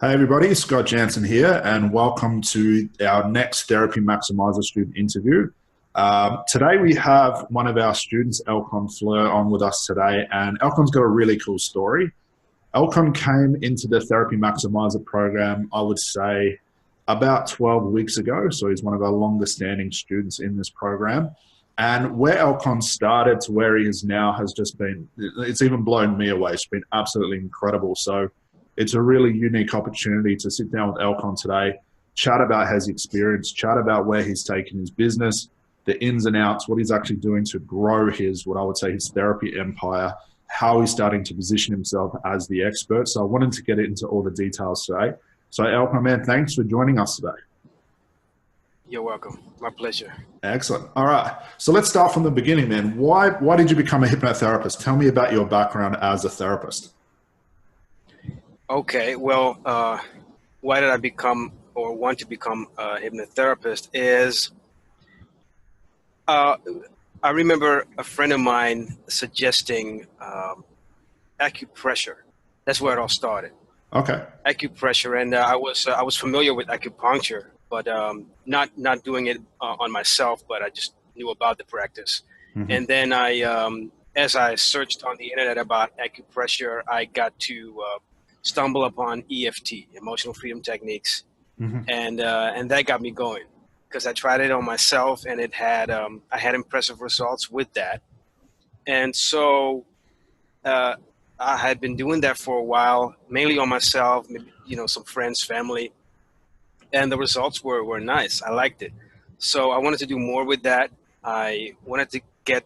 Hey everybody, Scott Jansen here, and welcome to our next Therapy Maximiser student interview. Today we have one of our students, Elcon Fleur, on with us today, and Elcon's got a really cool story. Elcon came into the Therapy Maximiser program, I would say, about 12 weeks ago, so he's one of our longest standing students in this program. And where Elcon started to where he is now has just been, it's even blown me away. It's been absolutely incredible. So it's a really unique opportunity to sit down with Elcon today, chat about his experience, chat about where he's taken his business, the ins and outs, what he's actually doing to grow his, what I would say, his therapy empire, how he's starting to position himself as the expert. So I wanted to get into all the details today. So Elcon, man, thanks for joining us today. You're welcome. My pleasure. Excellent. All right. So let's start from the beginning, man. Why did you become a hypnotherapist? Tell me about your background as a therapist. Okay. Well, why did I become or want to become a hypnotherapist is I remember a friend of mine suggesting acupressure. That's where it all started. Okay. Acupressure, and I was familiar with acupuncture, but not doing it on myself. But I just knew about the practice. Mm-hmm. And then as I searched on the internet about acupressure, I got to stumble upon EFT, emotional freedom techniques, mm-hmm. and that got me going because I tried it on myself, and it had I had impressive results with that, and so I had been doing that for a while, mainly on myself, maybe, some friends, family, and the results were nice. I liked it, so I wanted to do more with that. I wanted to get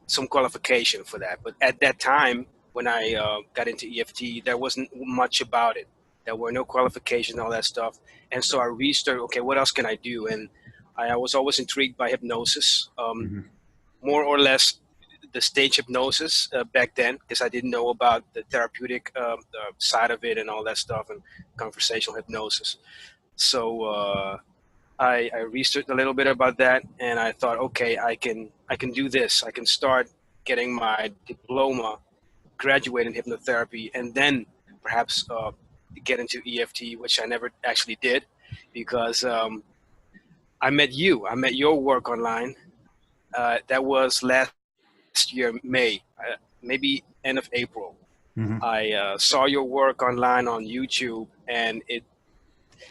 some qualification for that, but at that time, when I got into EFT, there wasn't much about it. There were no qualifications, all that stuff. And so I researched, okay, what else can I do? And I was always intrigued by hypnosis, mm-hmm. more or less the stage hypnosis back then, because I didn't know about the therapeutic side of it and all that stuff and conversational hypnosis. So I researched a little bit about that, and I thought, okay, I can do this. I can start getting my diploma, graduate in hypnotherapy, and then perhaps get into EFT, which I never actually did because I met you. I met your work online. That was last year, May, maybe end of April. Mm-hmm. I saw your work online on YouTube, and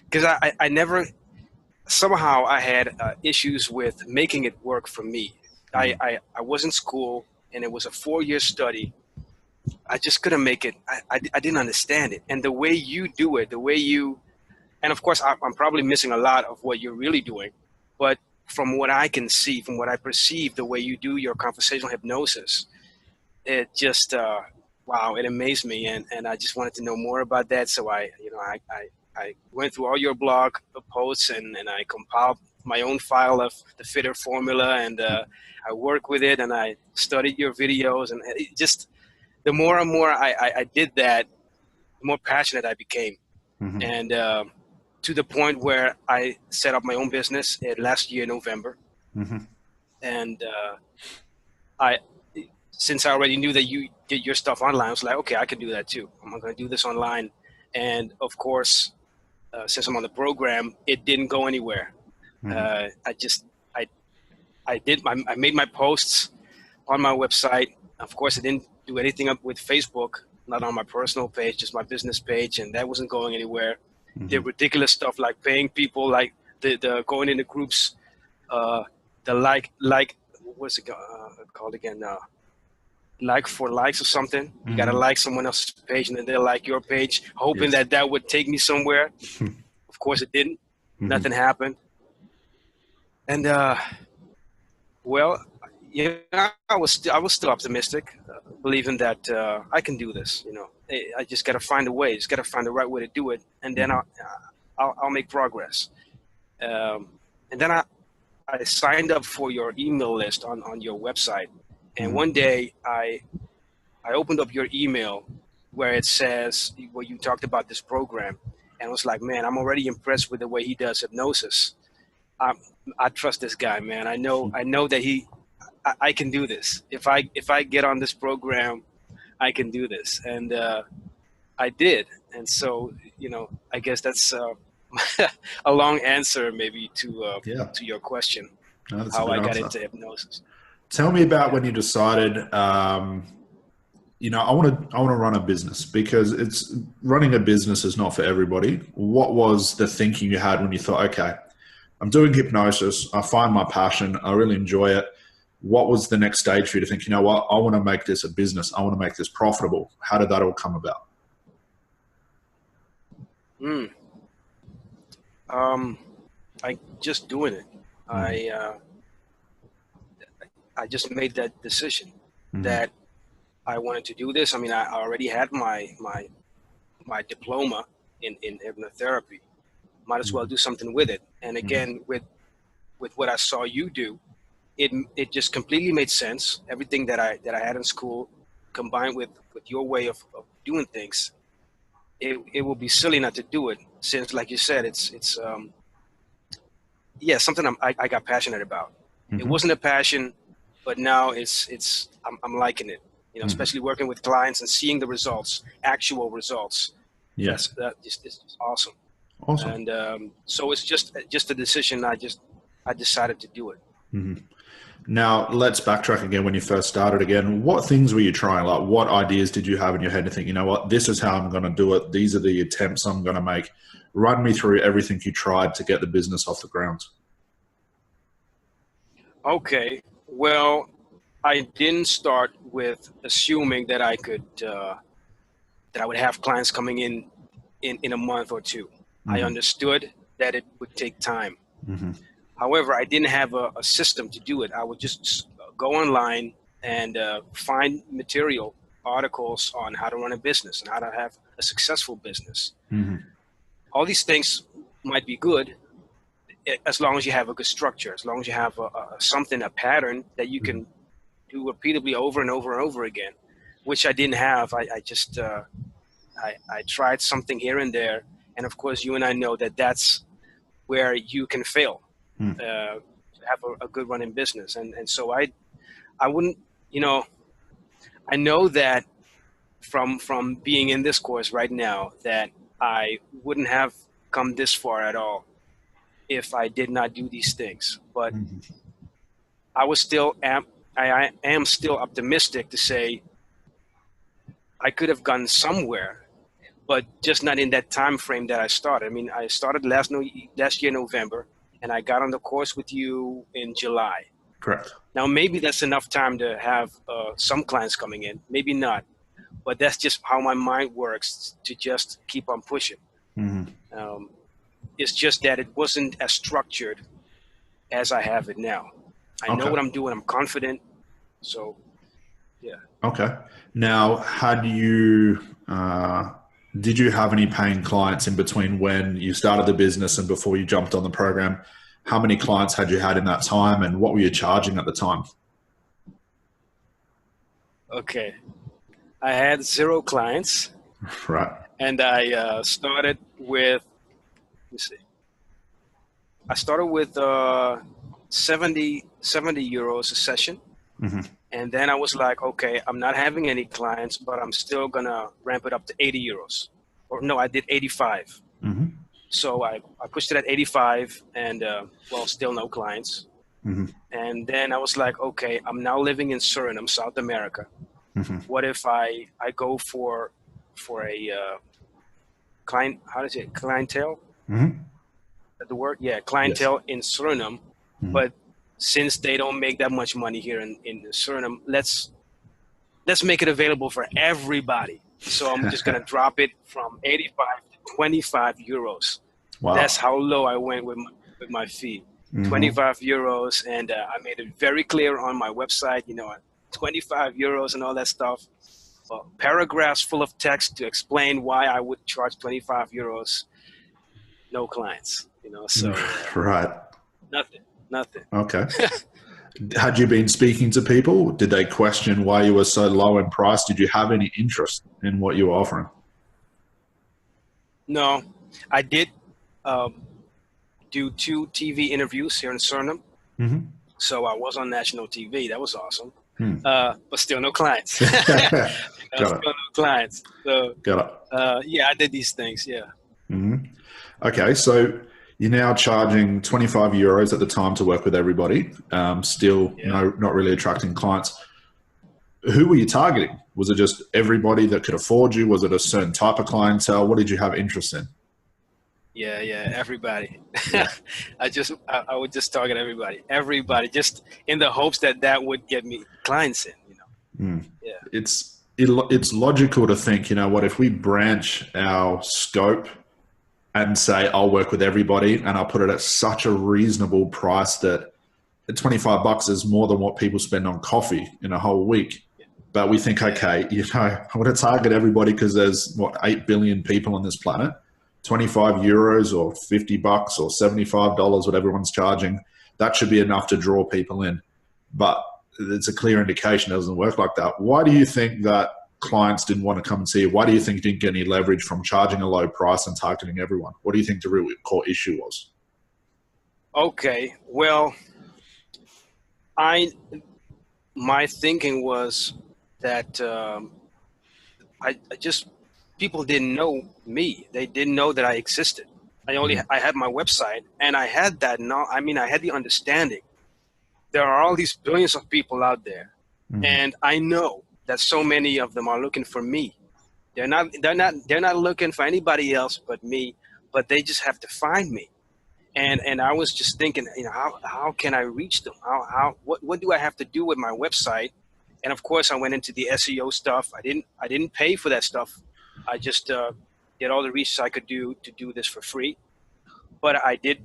because I never, somehow I had issues with making it work for me. Mm-hmm. I was in school, and it was a 4-year study. I just couldn't make it. I didn't understand it. And the way you do it, and of course, I'm probably missing a lot of what you're really doing. But from what I can see, from what I perceive, the way you do your conversational hypnosis, it just, wow, it amazed me. And I just wanted to know more about that. So I went through all your blog posts and I compiled my own file of the FITTER formula. And I worked with it and I studied your videos. And it just, the more and more I did that, the more passionate I became. Mm-hmm. And to the point where I set up my own business last year, November. Mm-hmm. And since I already knew that you did your stuff online, I was like, okay, I can do that too. I'm going to do this online. And of course, since I'm on the program, it didn't go anywhere. Mm-hmm. I made my posts on my website. Of course, I didn't do anything up with Facebook, not on my personal page, just my business page, and that wasn't going anywhere. Mm-hmm. Did ridiculous stuff like paying people, like the going into groups, the what's it called again? Like for likes or something. Mm-hmm. You gotta like someone else's page and then they'll like your page, hoping yes. that would take me somewhere. Of course, it didn't. Mm-hmm. Nothing happened. And I was still optimistic, believing that I can do this. I just got to find a way. Just got to find the right way to do it, and then I'll make progress. And then I signed up for your email list on your website, and one day I opened up your email where it says where you talked about this program, and I was like, man, I'm already impressed with the way he does hypnosis. I trust this guy, man. I know that I can do this. If I get on this program, I can do this. And I did. And so, I guess that's a long answer maybe to your question, No, that's a how good I got answer. into hypnosis. Tell me about when you decided, I want to run a business, because running a business is not for everybody. What was the thinking you had when you thought, okay, I'm doing hypnosis, I find my passion, I really enjoy it. What was the next stage for you to think, you know what, I want to make this a business, I want to make this profitable? How did that all come about? I just doing it. I just made that decision that I wanted to do this. I mean, I already had my diploma in hypnotherapy. Might as well do something with it. And again, with what I saw you do, it just completely made sense. Everything that I had in school, combined with your way of doing things, it will be silly not to do it. Since, like you said, it's something I got passionate about. It wasn't a passion, but now I'm liking it. Especially working with clients and seeing the results, actual results. Yes, It's just awesome. awesome. And so it's just a decision. I decided to do it. Now, let's backtrack again. When you first started again, what things were you trying? Like, what ideas did you have in your head to think, you know what, this is how I'm going to do it. These are the attempts I'm going to make. Run me through everything you tried to get the business off the ground. Okay. Well, I didn't start with assuming that I could, that I would have clients coming in a month or two. I understood that it would take time. However, I didn't have a system to do it. I would just go online and find material, articles on how to run a business and how to have a successful business. All these things might be good as long as you have a good structure, as long as you have a pattern that you can do repeatedly over and over and over again, which I didn't have. I just I tried something here and there, and of course, you and I know that that's where you can fail. To have a good running business, and so I wouldn't, I know that from being in this course right now that I wouldn't have come this far at all if I did not do these things. But I am still optimistic to say I could have gone somewhere, but just not in that time frame that I started. I mean, I started last year November, and I got on the course with you in July. Correct. Now, maybe that's enough time to have some clients coming in, maybe not, but that's just how my mind works, to just keep on pushing. It's just that it wasn't as structured as I have it now. I know what I'm doing. I'm confident. So, yeah. Okay. Now, did you have any paying clients in between when you started the business and before you jumped on the program? How many clients had you had in that time, and what were you charging at the time? Okay. I had 0 clients. Right. And I started with, I started with 70 euros a session. And then I was like, okay, I'm not having any clients, but I'm still going to ramp it up to 80 euros. Or no, I did 85. So I pushed it at 85 and, still no clients. And then I was like, okay, I'm now living in Suriname, South America. What if I go for a clientele? Is that the word? Yeah, clientele in Suriname. But since they don't make that much money here in Suriname, let's make it available for everybody. So I'm just gonna drop it from 85 to 25 euros. Wow. That's how low I went with my fee. 25 euros, and I made it very clear on my website. 25 euros and all that stuff. Paragraphs full of text to explain why I would charge 25 euros. No clients. So right. Nothing. Okay. Had you been speaking to people? Did they question why you were so low in price? Did you have any interest in what you were offering? No, I did do 2 TV interviews here in Suriname. So I was on national TV. That was awesome. But still no clients. Still no clients. So Got it. yeah, I did these things. Yeah. Okay, so you're now charging 25 euros at the time to work with everybody. Still, not really attracting clients. Who were you targeting? Was it just everybody that could afford you? Was it a certain type of clientele? What did you have interest in? Yeah, everybody. Yeah. I would just target everybody, just in the hopes that that would get me clients in, Yeah. It's logical to think, you know what, if we branch our scope and say, I'll work with everybody and I'll put it at such a reasonable price that $25 is more than what people spend on coffee in a whole week. But we think, okay, I want to target everybody because there's 8 billion people on this planet. 25 euros or $50 or $75, what everyone's charging, that should be enough to draw people in. But it's a clear indication it doesn't work like that. Why do you think that clients didn't want to come and see you? Why do you think you didn't get any leverage from charging a low price and targeting everyone? What do you think the real core issue was? Okay, well, my thinking was that people didn't know me. They didn't know that I existed. I had my website, and I had that. I had the understanding. There are all these billions of people out there, and I know that so many of them are looking for me. They're not looking for anybody else but me. But they just have to find me. And I was just thinking, how can I reach them? What do I have to do with my website? And of course, I went into the SEO stuff. I didn't pay for that stuff. I just did all the research I could do to do this for free. But I did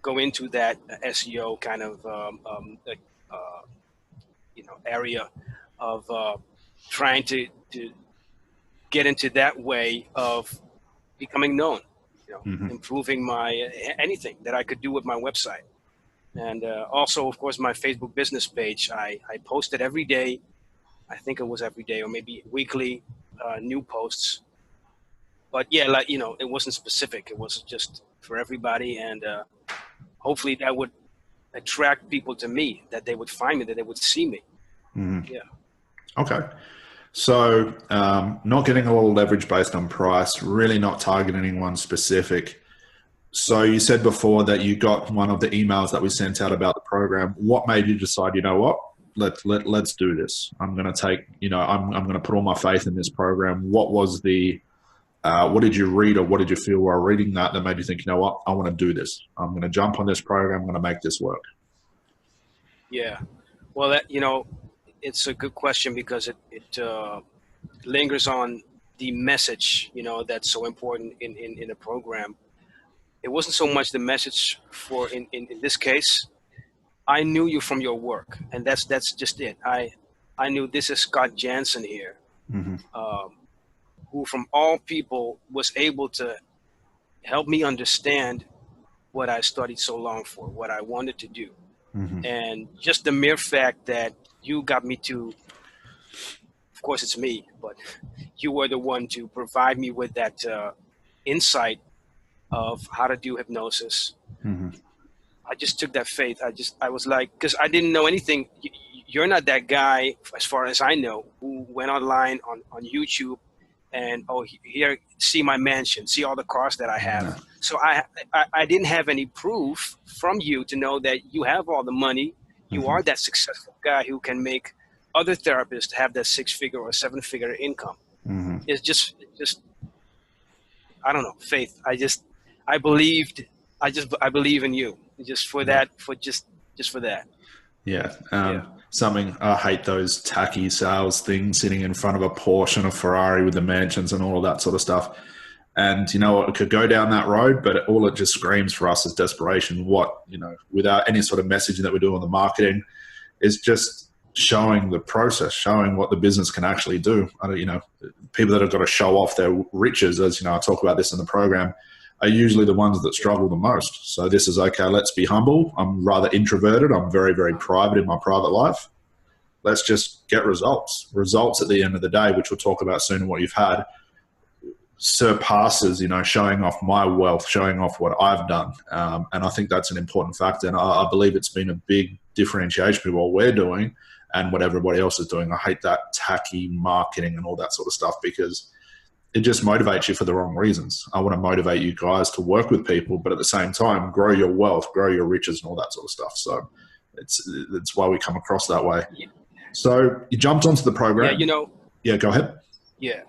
go into that SEO kind of area of trying to get into that way of becoming known, improving my anything that I could do with my website. And also, of course, my Facebook business page, I posted every day. I think it was every day or maybe weekly new posts. But yeah, it wasn't specific. It was just for everybody. And hopefully that would attract people to me, that they would find me, that they would see me. Yeah. Okay. So not getting a lot of leverage based on price, really not targeting anyone specific. So you said before that you got one of the emails that we sent out about the program. What made you decide, you know what, let's do this? I'm going to take, I'm going to put all my faith in this program. What was what did you read or what did you feel while reading that made you think, you know what, I want to do this. I'm going to jump on this program. I'm going to make this work. Yeah. Well, it's a good question because it lingers on the message, that's so important in the program. It wasn't so much the message in this case. I knew you from your work, and that's just it. I knew this is Scott Jansen here, who from all people was able to help me understand what I studied so long for, what I wanted to do. And just the mere fact that you got me to, of course it's me, but you were the one to provide me with that insight of how to do hypnosis. I just took that faith. I was like, because I didn't know anything. You're not that guy, as far as I know, who went online on YouTube and, here, see my mansion, see all the cars that I have. So I didn't have any proof from you to know that you have all the money. You are that successful guy who can make other therapists have that 6-figure or 7-figure income. It's just, I don't know, faith. I believe in you just for that, just for that. Yeah. Something, I hate those tacky sales things, sitting in front of a Porsche and a Ferrari with the mansions and all of that sort of stuff. And it could go down that road, but all it just screams for us is desperation. Without any sort of messaging that we do on the marketing, is just showing the process, showing what the business can actually do. People that have got to show off their riches, as I talk about this in the program, are usually the ones that struggle the most. So this is, okay, let's be humble. I'm rather introverted. I'm very, very private in my private life. Let's just get results. Results at the end of the day, which we'll talk about soon, what you've had, surpasses, showing off my wealth, showing off what I've done. And I think that's an important factor. And I believe it's been a big differentiation with what we're doing and what everybody else is doing. I hate that tacky marketing and all that sort of stuff, because it just motivates you for the wrong reasons. I want to motivate you guys to work with people, but at the same time, grow your wealth, grow your riches, and all that sort of stuff. So it's why we come across that way. Yeah. So you jumped onto the program. Yeah, Yeah, go ahead. Yeah.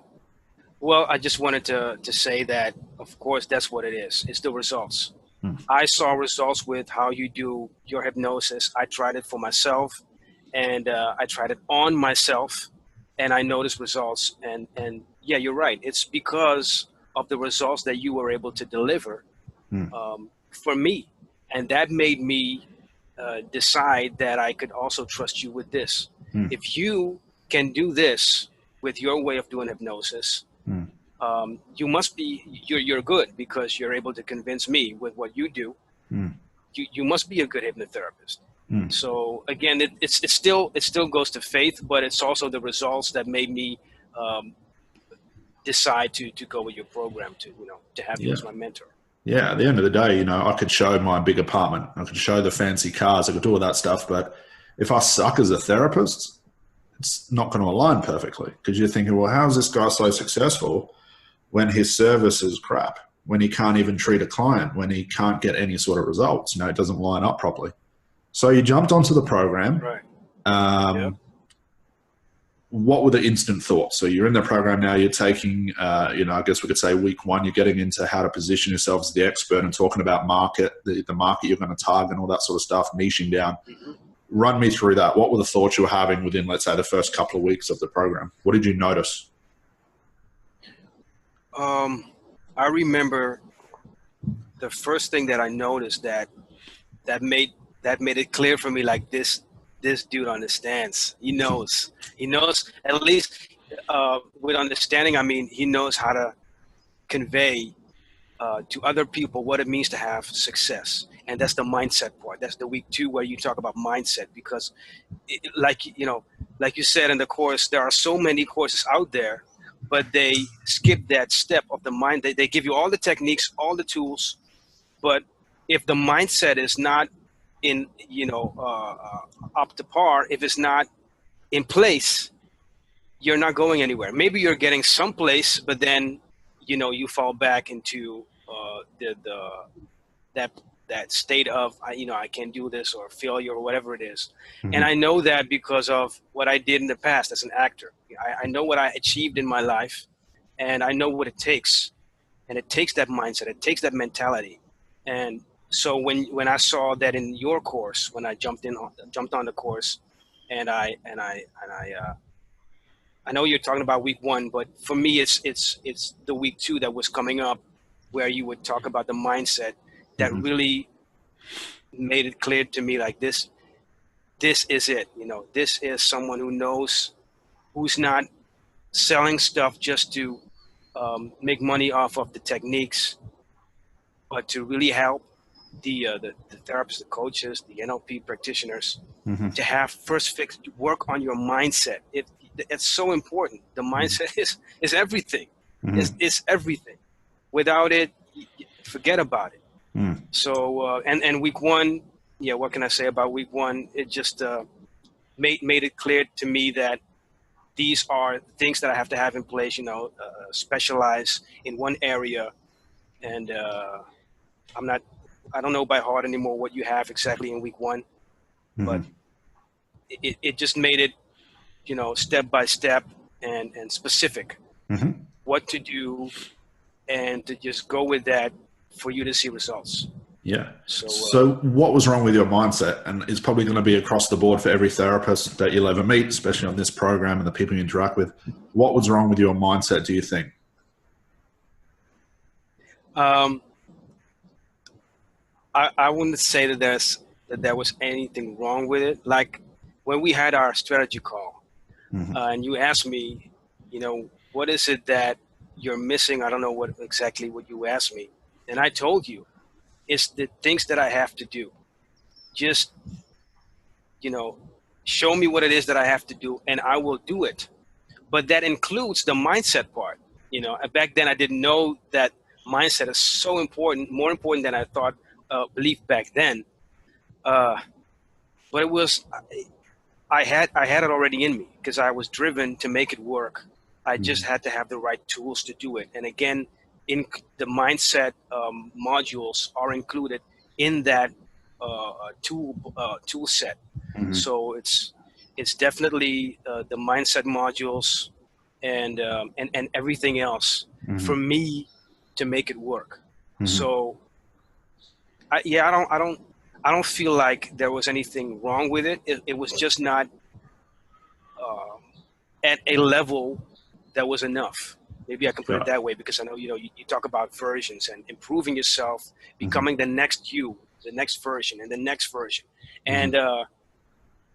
Well, I just wanted to say that, of course, that's what it is. It's the results. I saw results with how you do your hypnosis. I tried it for myself, and I tried it on myself, and I noticed results. And yeah, you're right. It's because of the results that you were able to deliver for me. And that made me decide that I could also trust you with this. If you can do this with your way of doing hypnosis, you must be, you're good, because you're able to convince me with what you do. You must be a good hypnotherapist. So again, it still goes to faith, but it's also the results that made me decide to go with your program, to have you as my mentor. Yeah, at the end of the day, I could show my big apartment, I could show the fancy cars, I could do all that stuff, but if I suck as a therapist, it's not going to align perfectly, because you're thinking, well, how is this guy so successful when his service is crap, when he can't even treat a client, when he can't get any sort of results? It doesn't line up properly. So you jumped onto the program. Right. What were the instant thoughts? So you're in the program now, you're taking, I guess we could say week one, you're getting into how to position yourself as the expert and talking about the market you're going to target and all that sort of stuff, niching down. Run me through that. What were the thoughts you were having within, let's say, the first couple of weeks of the program? What did you notice? I remember the first thing that I noticed that made it clear for me, like this dude understands. He knows at least with understanding. I mean, he knows how to convey to other people what it means to have success. And that's the mindset part. That's the week 2 where you talk about mindset, because like you said in the course, there are so many courses out there, but they skip that step of the mind. They give you all the techniques, all the tools, but if the mindset is not in, up to par, if it's not in place, you're not going anywhere. Maybe you're getting someplace, but then, you fall back into that state of, I can't do this, or failure, or whatever it is. And I know that because of what I did in the past as an actor. I know what I achieved in my life, and I know what it takes. And it takes that mindset, it takes that mentality. And so when I saw that in your course, when I jumped on the course, and I know you're talking about week 1, but for me, it's the week 2 that was coming up, where you would talk about the mindset that really made it clear to me, like this is it. This is someone who knows, who's not selling stuff just to make money off of the techniques, but to really help the therapists, the coaches, the NLP practitioners to have work on your mindset. It's so important. The mindset is everything. It's everything. Without it, forget about it. So and week 1, what can I say about week 1? It just made it clear to me that these are things that I have to have in place. Specialize in one area, and I don't know by heart anymore what you have exactly in week 1, but it just made it, step by step and specific, what to do, and to just go with that for you to see results. Yeah. So what was wrong with your mindset? And it's probably going to be across the board for every therapist that you'll ever meet, especially on this program and the people you interact with. What was wrong with your mindset, do you think? I wouldn't say that there was anything wrong with it. Like when we had our strategy call, and you asked me, what is it that you're missing? I don't know exactly what you asked me. And I told you, it's the things that I have to do. Just, show me what it is that I have to do, and I will do it. But that includes the mindset part. Back then I didn't know that mindset is so important, more important than I thought, believed back then. But it was, I had it already in me because I was driven to make it work. I just had to have the right tools to do it. And again, in the mindset modules are included in that tool set. So it's definitely the mindset modules and everything else for me to make it work. So I don't feel like there was anything wrong with it. It was just not at a level that was enough. Maybe I can put it that way, because I know, you talk about versions and improving yourself, becoming the next you, the next version and the next version. And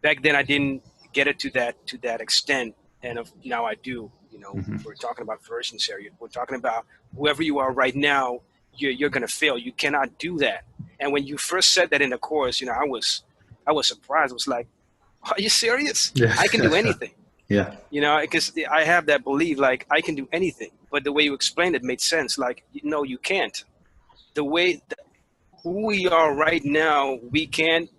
back then I didn't get it to that extent. And now I do. We're talking about versions here. We're talking about whoever you are right now, you're going to fail. You cannot do that. And when you first said that in the course, I was surprised. I was like, are you serious? Yeah. I can do anything. Yeah. Because I have that belief, like, I can do anything. But the way you explained it made sense. Like, no, you can't. The way who we are right now, we can't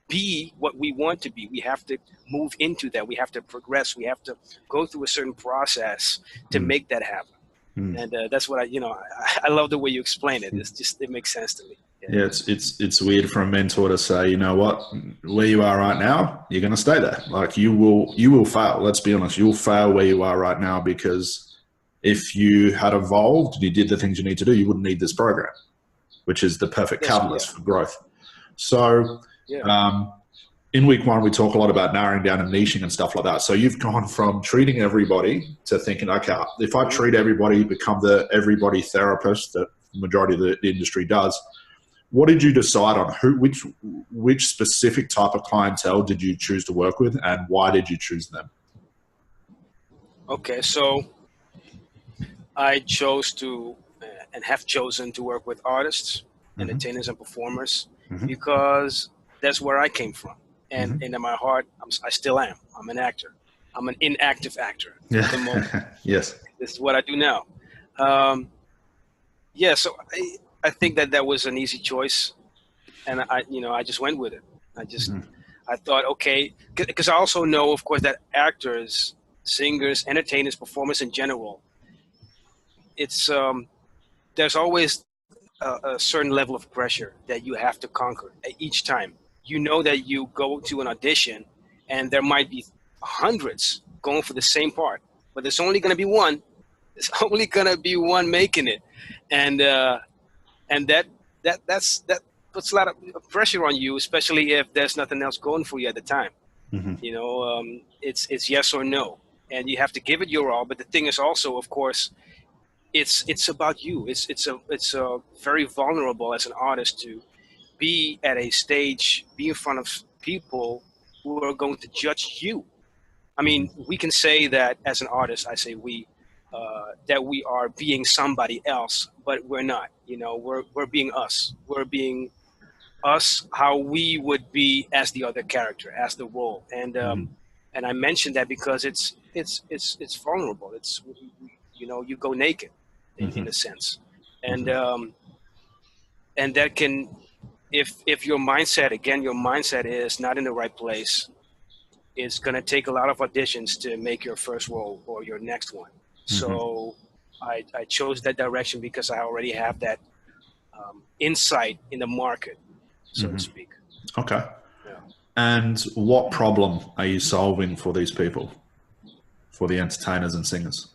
be what we want to be. We have to move into that. We have to progress. We have to go through a certain process to make that happen. And that's what I love the way you explain it. It makes sense to me. Yeah, it's weird for a mentor to say, you know what, where you are right now, you're going to stay there. Like, you will fail. Let's be honest. You'll fail where you are right now, because if you had evolved and you did the things you need to do, you wouldn't need this program, which is the perfect catalyst for growth. So in week one, we talk a lot about narrowing down and niching and stuff like that. So you've gone from treating everybody to thinking, okay, if I treat everybody, become the everybody therapist that the majority of the industry does. What did you decide on? Which specific type of clientele did you choose to work with, and why did you choose them? Okay, so I chose to and have chosen to work with artists, entertainers, and performers because that's where I came from. And in my heart, I still am. I'm an actor. I'm an inactive actor at the moment. Yes. This is what I do now. So I think that was an easy choice, and I just went with it. I thought, okay, because I also know, of course, that actors, singers, entertainers, performers in general, it's there's always a certain level of pressure that you have to conquer each time. You know that you go to an audition, and there might be hundreds going for the same part, but there's only going to be one. There's only going to be one making it, and that puts a lot of pressure on you, especially if there's nothing else going for you at the time. It's yes or no, and you have to give it your all. But the thing is also, of course, it's about you. It's very vulnerable as an artist to be at a stage, be in front of people who are going to judge you. I mean, we can say that as an artist, I say that we are being somebody else, but we're not. We're being us. We're being us, how we would be as the other character, as the role. And I mentioned that because it's vulnerable. It's you go naked in a sense, and that can, if your mindset is not in the right place, it's going to take a lot of auditions to make your first role or your next one. So I chose that direction because I already have that insight in the market, so to speak. Okay. Yeah. And what problem are you solving for these people, for the entertainers and singers?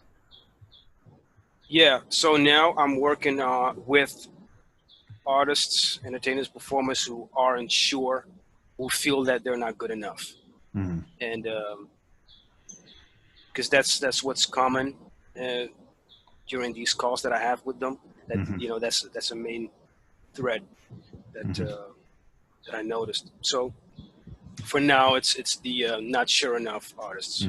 Yeah, so now I'm working with artists, entertainers, performers who aren't sure, who feel that they're not good enough. And because that's what's common during these calls that I have with them. That that's a main thread that I noticed. So for now, it's the not sure enough artists.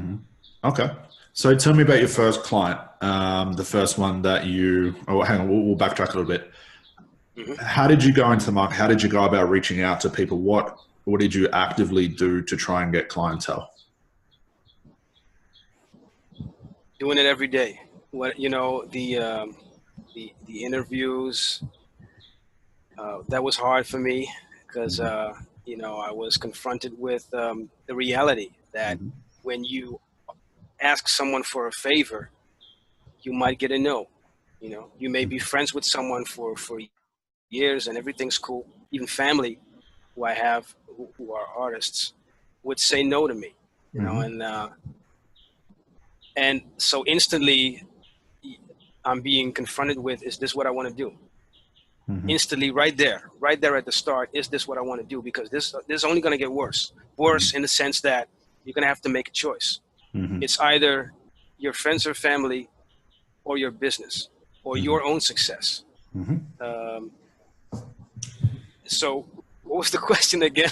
Okay. So tell me about your first client, the first one that you. Oh, hang on, we'll backtrack a little bit. How did you go into the market? How did you go about reaching out to people? What did you actively do to try and get clientele? Doing it every day. The interviews, that was hard for me because I was confronted with the reality that when you ask someone for a favor, you might get a no. You know, you may be friends with someone for years and everything's cool. Even family who I have who are artists would say no to me, you know, and so instantly I'm being confronted with, is this what I want to do? Instantly right there at the start, is this what I want to do? Because this is only going to get worse in the sense that you're going to have to make a choice. It's either your friends or family or your business or your own success. So what was the question again?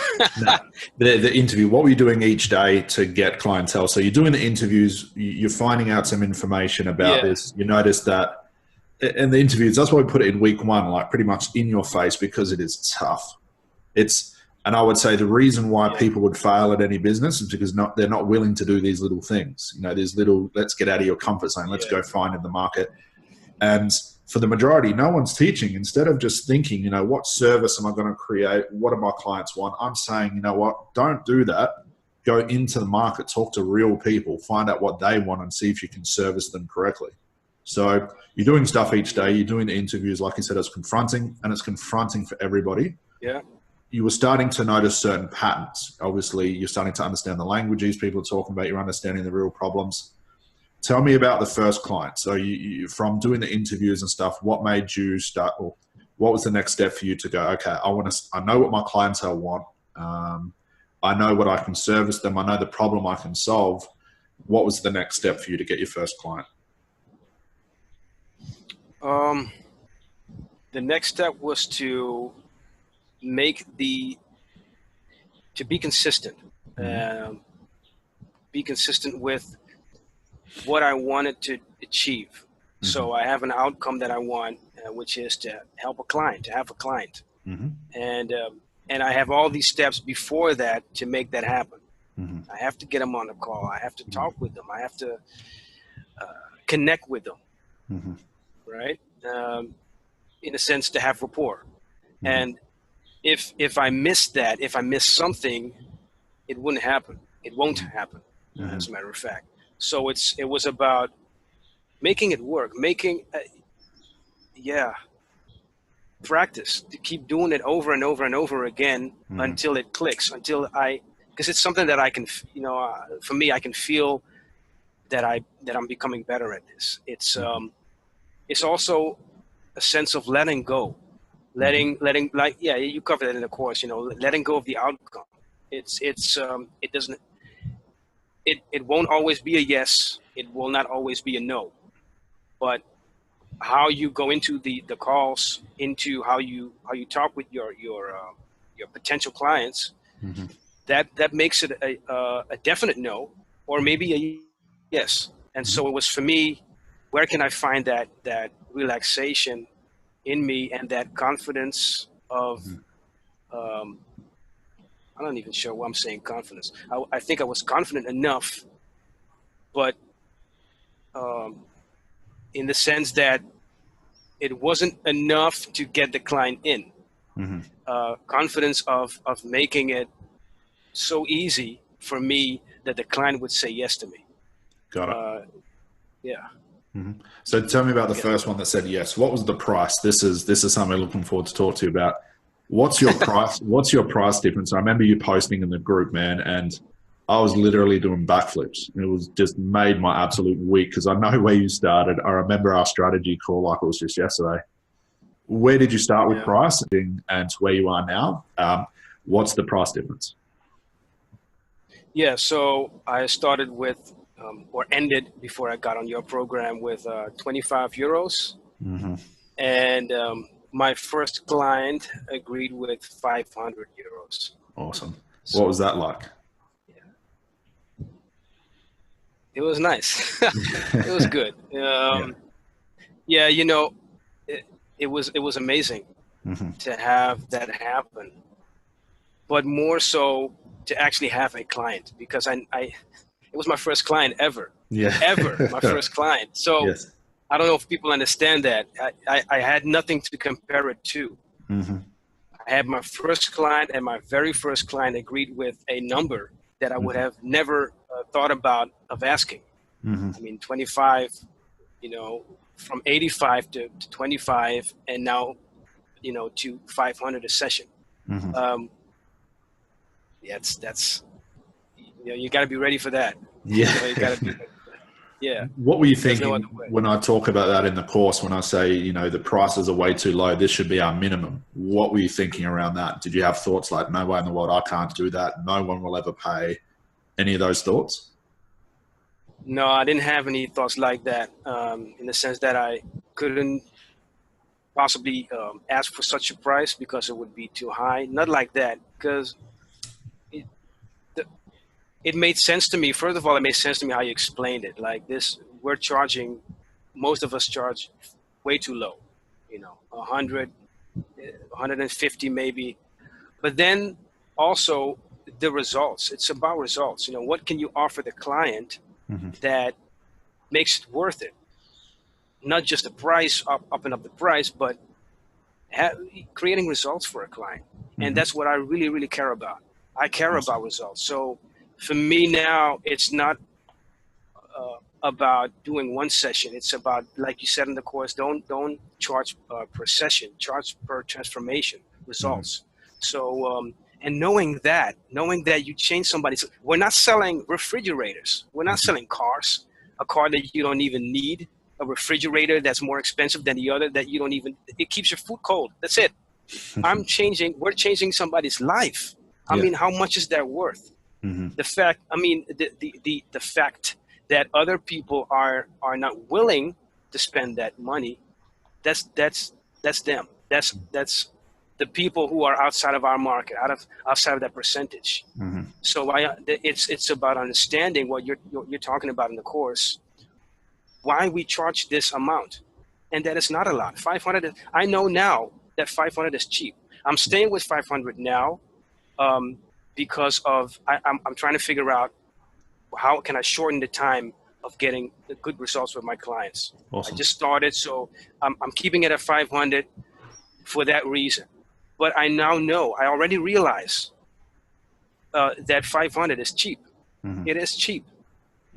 The interview, what were you doing each day to get clientele? So you're doing the interviews, you're finding out some information about this. You notice that in the interviews, that's why we put it in week one, like pretty much in your face, because it is tough. And I would say the reason why people would fail at any business is because they're not willing to do these little things. You know, these little, let's get out of your comfort zone. Let's go find in the market. And for the majority, no one's teaching. Instead of just thinking, you know, what service am I going to create? What do my clients want? I'm saying, you know what, don't do that. Go into the market, talk to real people, find out what they want and see if you can service them correctly. So you're doing stuff each day. You're doing the interviews. Like you said, it's confronting, and it's confronting for everybody. Yeah. You were starting to notice certain patterns. Obviously, you're starting to understand the languages people are talking about. You're understanding the real problems. Tell me about the first client. So you from doing the interviews and stuff, what made you start, or what was the next step for you to go, okay, I know what my clientele want. I know what I can service them. I know the problem I can solve. What was the next step for you to get your first client? The next step was to be consistent. Be consistent with what I wanted to achieve. So I have an outcome that I want, which is to help a client, to have a client. And I have all these steps before that to make that happen. I have to get them on the call. I have to talk with them. I have to connect with them, right? In a sense, to have rapport. And if I miss that, if I miss something, it wouldn't happen. It won't happen, as a matter of fact. So it was about making it work, practice, to keep doing it over and over and over again until it clicks, because it's something that I can, for me, I can feel that I'm becoming better at this. It's also a sense of letting go, letting, like, you covered it in the course, letting go of the outcome. It won't always be a yes. It will not always be a no. But how you go into the calls, into how you talk with your potential clients, that makes it a definite no, or maybe a yes. And so it was for me, where can I find that relaxation in me and that confidence of I'm not even sure why I'm saying confidence. I think I was confident enough, but in the sense that it wasn't enough to get the client in. Confidence of making it so easy for me that the client would say yes to me. Got it. Yeah. So tell me about the first one that said yes. What was the price? This is something I'm looking forward to talk to you about. What's your price? What's your price difference? I remember you posting in the group, man, and I was literally doing backflips. It was just made my absolute week because I know where you started. I remember our strategy call like it was just yesterday. Where did you start with pricing and to where you are now? What's the price difference? Yeah, so I started with, or ended before I got on your program with 25 euros. And my first client agreed with 500 euros. Awesome. So, what was that like? It was nice. It was good. It was amazing to have that happen, but more so to actually have a client, because it was my first client ever. Ever my first client. So I don't know if people understand that. I had nothing to compare it to. I had my first client, and my very first client agreed with a number that I would have never thought about of asking. I mean, 25, you know, from 85 to 25, and now, you know, to 500 a session. Yeah, that's, you know, you got to be ready for that. Yeah. You know, you got to be, yeah. What were you There's no thinking other way. when I talk about that in the course, when I say, you know, the prices are way too low, this should be our minimum? What were you thinking around that? Did you have thoughts like, no way in the world, I can't do that, no one will ever pay? Any of those thoughts? No, I didn't have any thoughts like that, in the sense that I couldn't possibly ask for such a price because it would be too high. Not like that, because it made sense to me. First of all, it made sense to me how you explained it. Like this, we're charging, most of us charge way too low, you know, 100, 150 maybe. But then also the results, it's about results. You know, what can you offer the client that makes it worth it? Not just the price, up and up the price, but creating results for a client. And that's what I really, really care about. I care about results. So for me now, it's not about doing one session. It's about, like you said in the course, don't charge per session, charge per transformation, results. So, and knowing that you change somebody's, we're not selling refrigerators. We're not selling cars, a car that you don't even need, a refrigerator that's more expensive than the other that you don't even, it keeps your food cold. That's it. We're changing somebody's life. I mean, how much is that worth? The fact, I mean, the fact that other people are not willing to spend that money, that's them. That's the people who are outside of our market, outside of that percentage. So it's about understanding what you're talking about in the course, why we charge this amount, and that is not a lot. 500. I know now that 500 is cheap. I'm staying with 500 now, because of I'm trying to figure out how can I shorten the time of getting the good results with my clients. Awesome. I just started, so I'm keeping it at 500 for that reason. But I now know, I already realize that 500 is cheap. It is cheap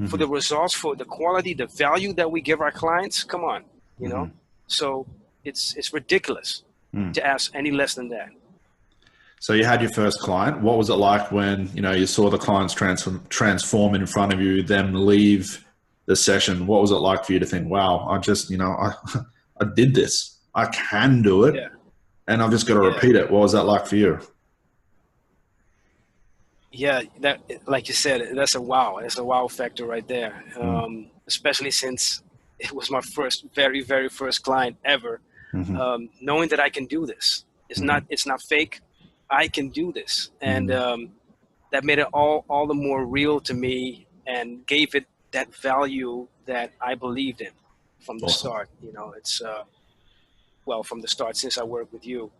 for the results, for the quality, the value that we give our clients. Come on, you know. So it's ridiculous to ask any less than that. So you had your first client. What was it like when, you know, you saw the clients transform in front of you, them leave the session? What was it like for you to think, wow, I just, you know, I did this. I can do it, and I've just got to repeat it. What was that like for you? Yeah, that, like you said, that's a wow. That's a wow factor right there. Especially since it was my very, very first client ever. Knowing that I can do this. It's not fake. I can do this. And that made it all the more real to me and gave it that value that I believed in from the start. You know, it's, well, from the start, since I work with you,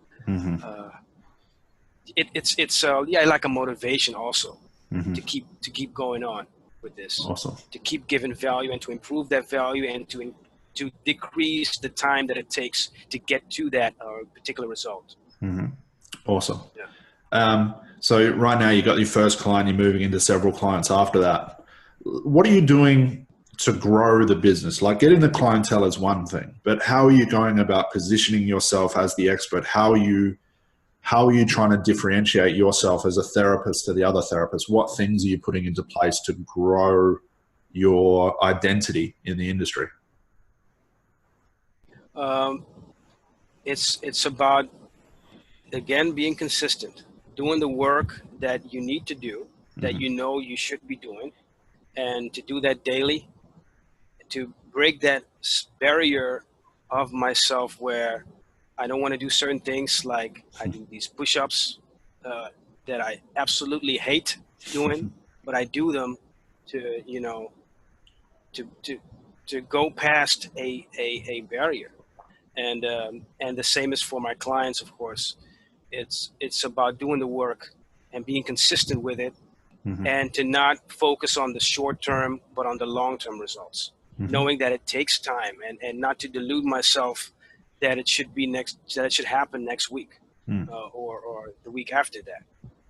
it's like a motivation also to keep going on with this, to keep giving value and to improve that value and to decrease the time that it takes to get to that particular result. Awesome. So right now you got your first client, you're moving into several clients after that. What are you doing to grow the business? Like, getting the clientele is one thing, but how are you going about positioning yourself as the expert? How are you trying to differentiate yourself as a therapist to the other therapists? What things are you putting into place to grow your identity in the industry? It's about, again, being consistent, doing the work that you need to do, that you know you should be doing, and to do that daily, to break that barrier of myself where I don't want to do certain things. Like I do these push-ups that I absolutely hate doing, but I do them to, you know, to go past a barrier. And the same is for my clients, of course. It's about doing the work and being consistent with it, and to not focus on the short term, but on the long term results. Knowing that it takes time, and not to delude myself that it should happen next week or the week after that.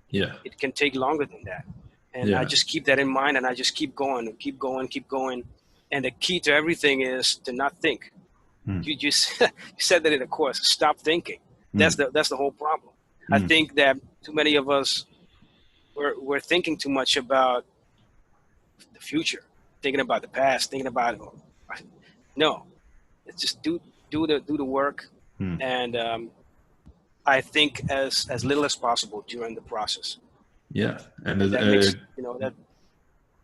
Yeah, it can take longer than that, And I just keep that in mind, and I just keep going, keep going, keep going. And the key to everything is to not think. You just you said that in the course. Stop thinking. That's the whole problem. I think that too many of us we're thinking too much about the future, thinking about the past, thinking about no. It's just do the work, and I think as little as possible during the process. Yeah, and that makes, that.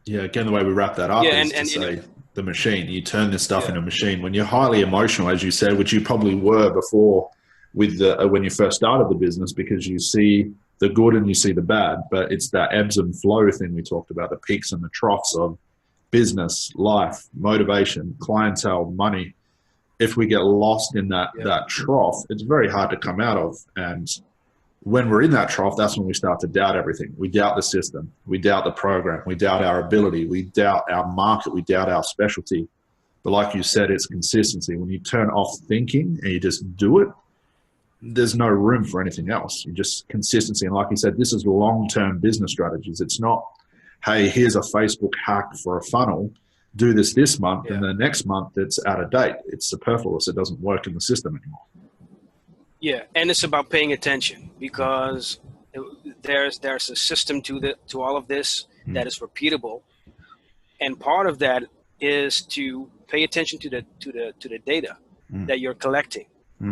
Yeah, again, the way we wrap that up is to say the machine. You turn this stuff into a machine. When you're highly emotional, as you said, which you probably were before with when you first started the business, because you see the good and you see the bad, but it's that ebbs and flow thing we talked about, the peaks and the troughs of business, life, motivation, clientele, money. If we get lost in that trough, it's very hard to come out of. And when we're in that trough, that's when we start to doubt everything. We doubt the system. We doubt the program. We doubt our ability. We doubt our market. We doubt our specialty. But like you said, it's consistency. When you turn off thinking and you just do it, there's no room for anything else. You just consistency. And like you said, this is long-term business strategies. It's not, hey, here's a Facebook hack for a funnel. Do this month, and the next month it's out of date. It's superfluous. It doesn't work in the system anymore. Yeah, and it's about paying attention, because there's a system to all of this that is repeatable, and part of that is to pay attention to the data that you're collecting.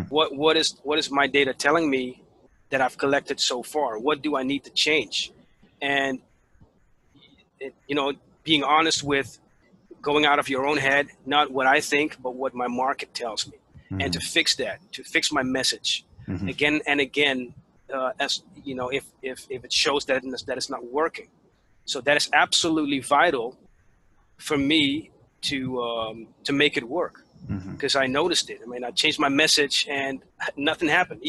What is my data telling me that I've collected so far? What do I need to change? And being honest with going out of your own head, not what I think, but what my market tells me. And to fix that, to fix my message again and again, as if it shows that it's not working. So that is absolutely vital for me to make it work, because I noticed it. I mean, I changed my message and nothing happened.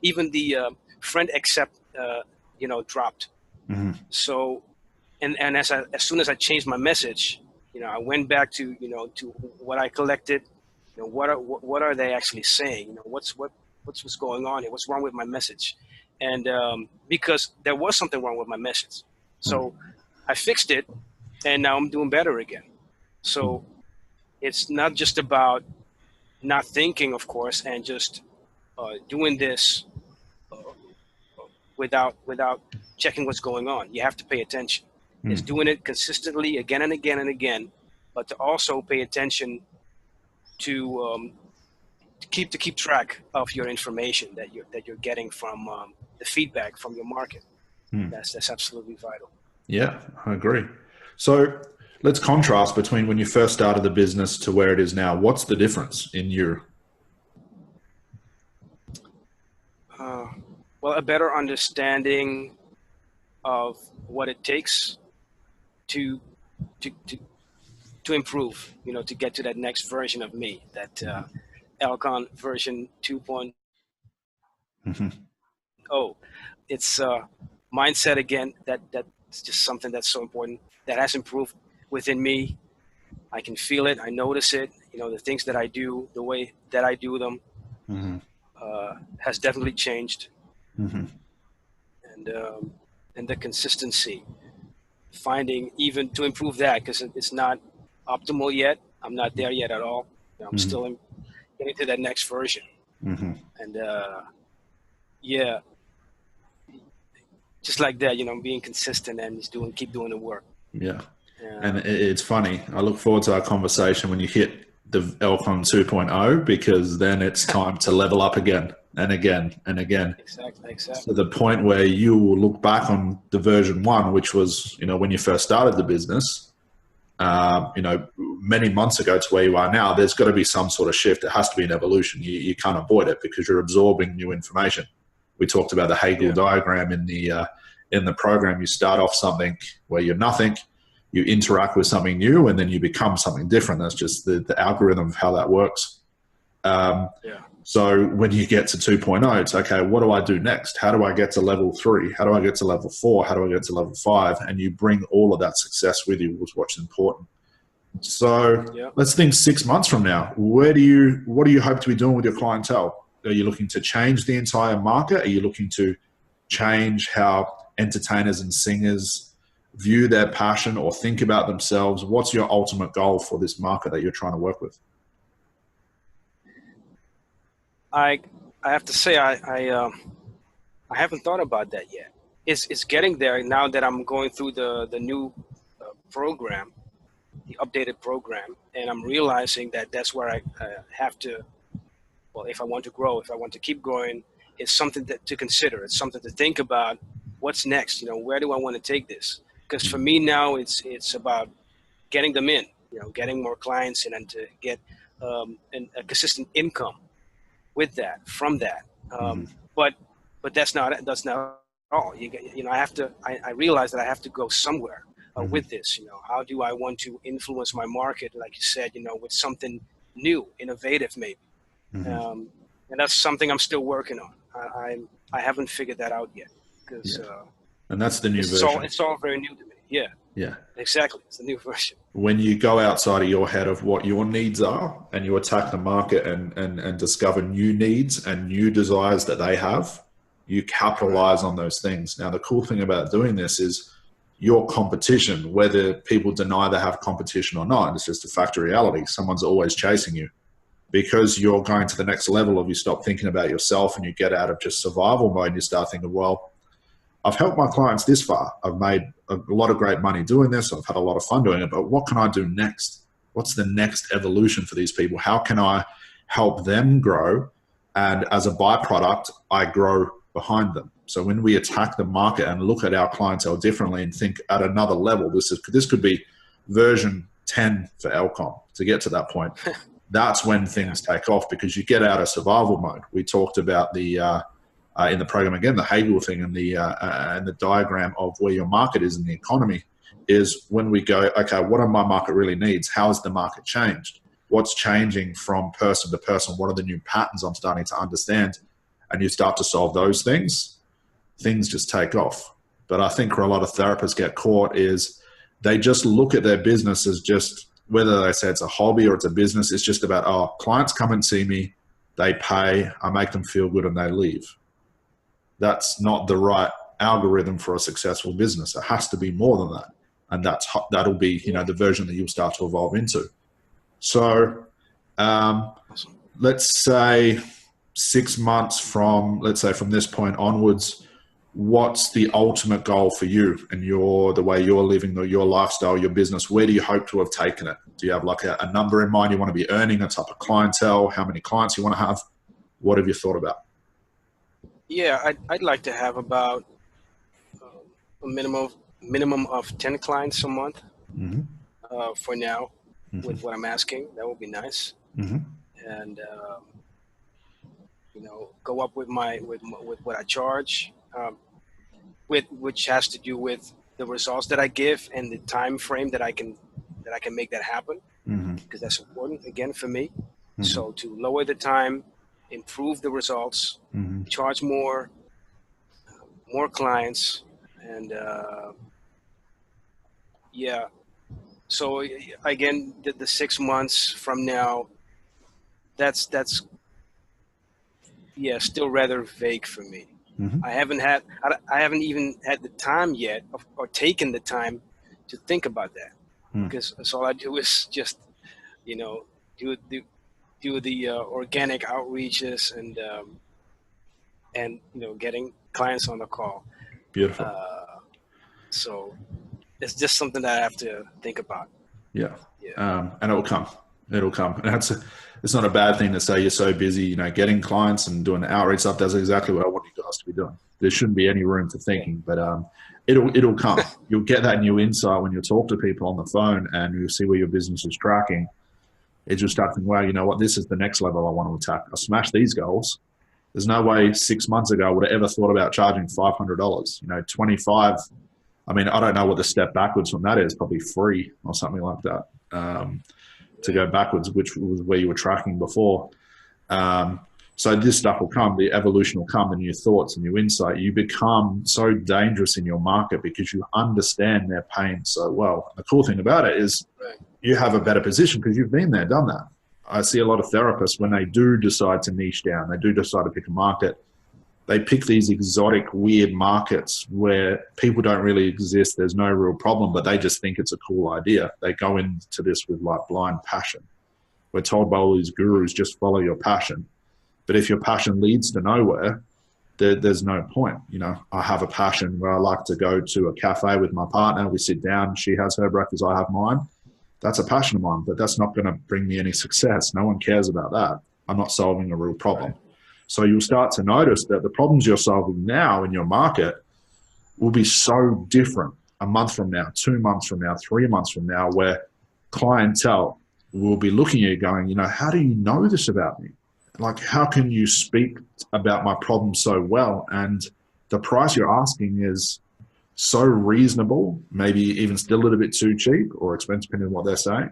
Even the friend accept dropped. So and as soon as I changed my message, I went back to to what I collected. What are they actually saying? What's going on here? What's wrong with my message? And because there was something wrong with my message, so I fixed it, and now I'm doing better again. So it's not just about not thinking, of course, and just doing this without checking what's going on. You have to pay attention. It's doing it consistently again and again and again, but to also pay attention to keep track of your information that you're getting from the feedback from your market. That's absolutely vital. Yeah, I agree. So let's contrast between when you first started the business to where it is now. What's the difference in you? Well, a better understanding of what it takes to improve, to get to that next version of me, that Elcon version 2.0. It's mindset again. That's just something that's so important, that has improved within me. I can feel it. I notice it. The things that I do, the way that I do them, has definitely changed. And the consistency, finding even to improve that, because it's not optimal yet. I'm not there yet at all. I'm still getting to that next version. And just like that, being consistent and just keep doing the work. Yeah. And it's funny. I look forward to our conversation when you hit the Elcon 2.0, because then it's time to level up again and again and again. Exactly. To the point where you will look back on the version 1, which was, when you first started the business, many months ago to where you are now. There's got to be some sort of shift. It has to be an evolution. You can't avoid it, because you're absorbing new information. We talked about the Hegel diagram in the program. You start off something where you're nothing, you interact with something new, and then you become something different. That's just the algorithm of how that works. So when you get to 2.0, it's okay, what do I do next? How do I get to level 3? How do I get to level 4? How do I get to level 5? And you bring all of that success with you, was what's important. So let's think 6 months from now. What do you hope to be doing with your clientele? Are you looking to change the entire market? Are you looking to change how entertainers and singers view their passion or think about themselves? What's your ultimate goal for this market that you're trying to work with? I have to say I haven't thought about that yet. It's getting there now that I'm going through the new program, the updated program, and I'm realizing that that's where I have to. Well, if I want to grow, if I want to keep growing, it's something to consider. It's something to think about. What's next? Where do I want to take this? Because for me now, it's about getting them in. Getting more clients in, and to get a consistent income with that, from that. But that's not all. I realize that I have to go somewhere with this. How do I want to influence my market? Like you said, with something new, innovative, maybe. And that's something I'm still working on. I haven't figured that out yet, because and that's the new version. It's all very new to me. Yeah, exactly. It's the new version. When you go outside of your head of what your needs are, and you attack the market and discover new needs and new desires that they have, you capitalize on those things. Now, the cool thing about doing this is your competition, whether people deny they have competition or not, it's just a fact of reality. Someone's always chasing you. Because you're going to the next level of, you stop thinking about yourself and you get out of just survival mode and you start thinking, well, I've helped my clients this far. I've made a lot of great money doing this. I've had a lot of fun doing it, but what can I do next? What's the next evolution for these people? How can I help them grow? And as a byproduct, I grow behind them. So when we attack the market and look at our clientele differently and think at another level, this could be version 10 for Elcon to get to that point. That's when things take off, because you get out of survival mode. We talked about the in the program again, the Hegel thing, and the diagram of where your market is in the economy is when we go, okay, what are my market really needs? How has the market changed? What's changing from person to person? What are the new patterns I'm starting to understand? And you start to solve those things just take off. But I think where a lot of therapists get caught is they just look at their business as just, whether they say it's a hobby or it's a business, it's just about, clients come and see me, they pay, I make them feel good, and they leave. That's not the right algorithm for a successful business. It has to be more than that. And that'll be, the version that you'll start to evolve into. So let's say 6 months from this point onwards, what's the ultimate goal for you and the way you're living, your lifestyle, your business? Where do you hope to have taken it? Do you have like a number in mind you want to be earning, a type of clientele, how many clients you want to have? What have you thought about? Yeah, I'd like to have about a minimum of 10 clients a month for now. With what I'm asking. That would be nice. And go up with what I charge, which has to do with the results that I give and the time frame that I can make that happen, because that's important again for me. So to lower the time, improve the results, charge more clients, and so again, the 6 months from now, that's still rather vague for me. I haven't even had the time yet, or taken the time to think about that, because all I do is just, do the organic outreaches and getting clients on the call. Beautiful. So it's just something that I have to think about. Yeah. And it'll come. And it's not a bad thing to say you're so busy, getting clients and doing the outreach stuff. That's exactly what I want you guys to be doing. There shouldn't be any room for thinking, but it'll come. You'll get that new insight when you talk to people on the phone, and you'll see where your business is tracking. It's just start thinking, wow, you know what? This is the next level I want to attack. I smashed these goals. There's no way 6 months ago I would have ever thought about charging $500. 25. I mean, I don't know what the step backwards from that is. Probably free or something like that. To go backwards, which was where you were tracking before. So this stuff will come, the evolution will come, the new thoughts and new insight. You become so dangerous in your market because you understand their pain so well. The cool thing about it is you have a better position because you've been there, done that. I see a lot of therapists, when they do decide to niche down, they do decide to pick a market, They pick these exotic, weird markets where people don't really exist. There's no real problem, but they just think it's a cool idea. They go into this with like blind passion. We're told by all these gurus, just follow your passion. But if your passion leads to nowhere, there's no point. You know, I have a passion where I like to go to a cafe with my partner. We sit down, she has her breakfast, I have mine. That's a passion of mine, but that's not going to bring me any success. No one cares about that. I'm not solving a real problem. Right. So you'll start to notice that the problems you're solving now in your market will be so different a month from now, 2 months from now, 3 months from now, where clientele will be looking at you going, you know, how do you know this about me? Like, how can you speak about my problem so well? And the price you're asking is so reasonable, maybe even still a little bit too cheap or expensive, depending on what they're saying.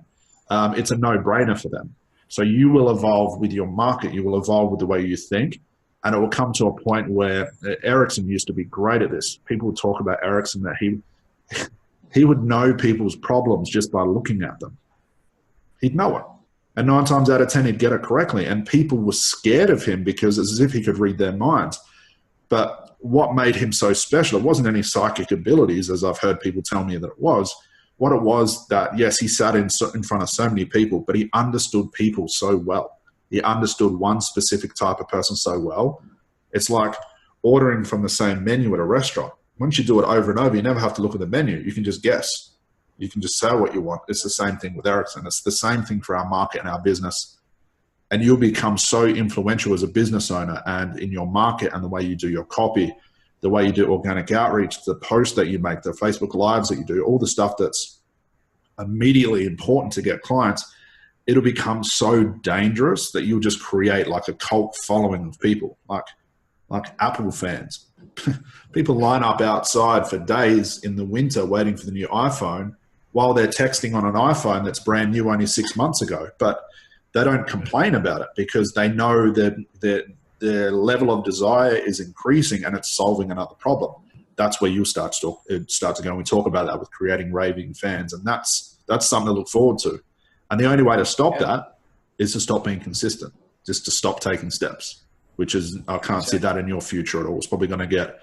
It's a no-brainer for them. So you will evolve with your market. You will evolve with the way you think. And it will come to a point where Erickson used to be great at this. People would talk about Erickson that he would know people's problems just by looking at them. He'd know it. And 9 times out of 10, he'd get it correctly. And people were scared of him because it's as if he could read their minds. But what made him so special, it wasn't any psychic abilities, as I've heard people tell me that it was. What it was that, yes, he sat in front of so many people, but he understood people so well. He understood one specific type of person so well. It's like ordering from the same menu at a restaurant. Once you do it over and over, you never have to look at the menu. You can just guess. You can just say what you want. It's the same thing with Erickson. It's the same thing for our market and our business. And you'll become so influential as a business owner and in your market and the way you do your copy, the way you do organic outreach, the posts that you make, the Facebook Lives that you do, all the stuff that's immediately important to get clients, it'll become so dangerous that you'll just create like a cult following of people, like Apple fans. People line up outside for days in the winter waiting for the new iPhone while they're texting on an iPhone that's brand new only 6 months ago. But they don't complain about it because they know that their level of desire is increasing and it's solving another problem. That's where you start to go. And we talk about that with creating raving fans. And that's something to look forward to. And the only way to stop that is to stop being consistent, just to stop taking steps, which is, I can't see that in your future at all. It's probably going to get,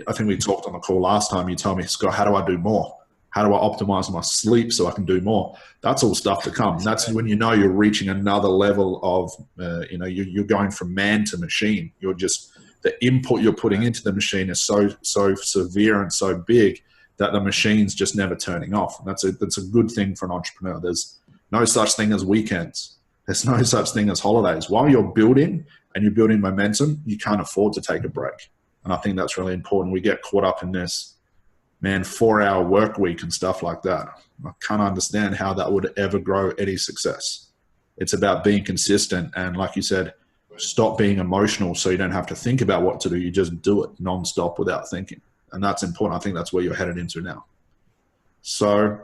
I think we talked on the call last time, you told me, Scott, how do I do more? How do I optimize my sleep so I can do more? That's all stuff to come. That's when you know you're reaching another level of, you're going from man to machine. You're just, the input you're putting into the machine is so severe and so big that the machine's just never turning off. And that's a good thing for an entrepreneur. There's no such thing as weekends. There's no such thing as holidays. While you're building and you're building momentum, you can't afford to take a break. And I think that's really important. We get caught up in this, 4-hour work week and stuff like that. I can't understand how that would ever grow any success. It's about being consistent. And like you said, stop being emotional so you don't have to think about what to do. You just do it nonstop without thinking. And that's important. I think that's where you're headed into now. So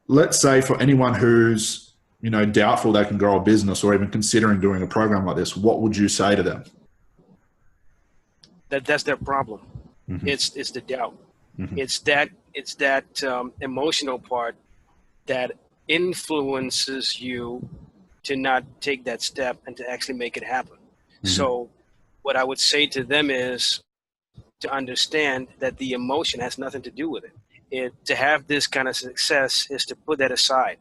let's say for anyone who's, doubtful they can grow a business or even considering doing a program like this, what would you say to them? That's their problem. Mm-hmm. It's the doubt. Mm-hmm. It's that emotional part that influences you to not take that step and to actually make it happen. Mm-hmm. So what I would say to them is to understand that the emotion has nothing to do with it. To have this kind of success is to put that aside,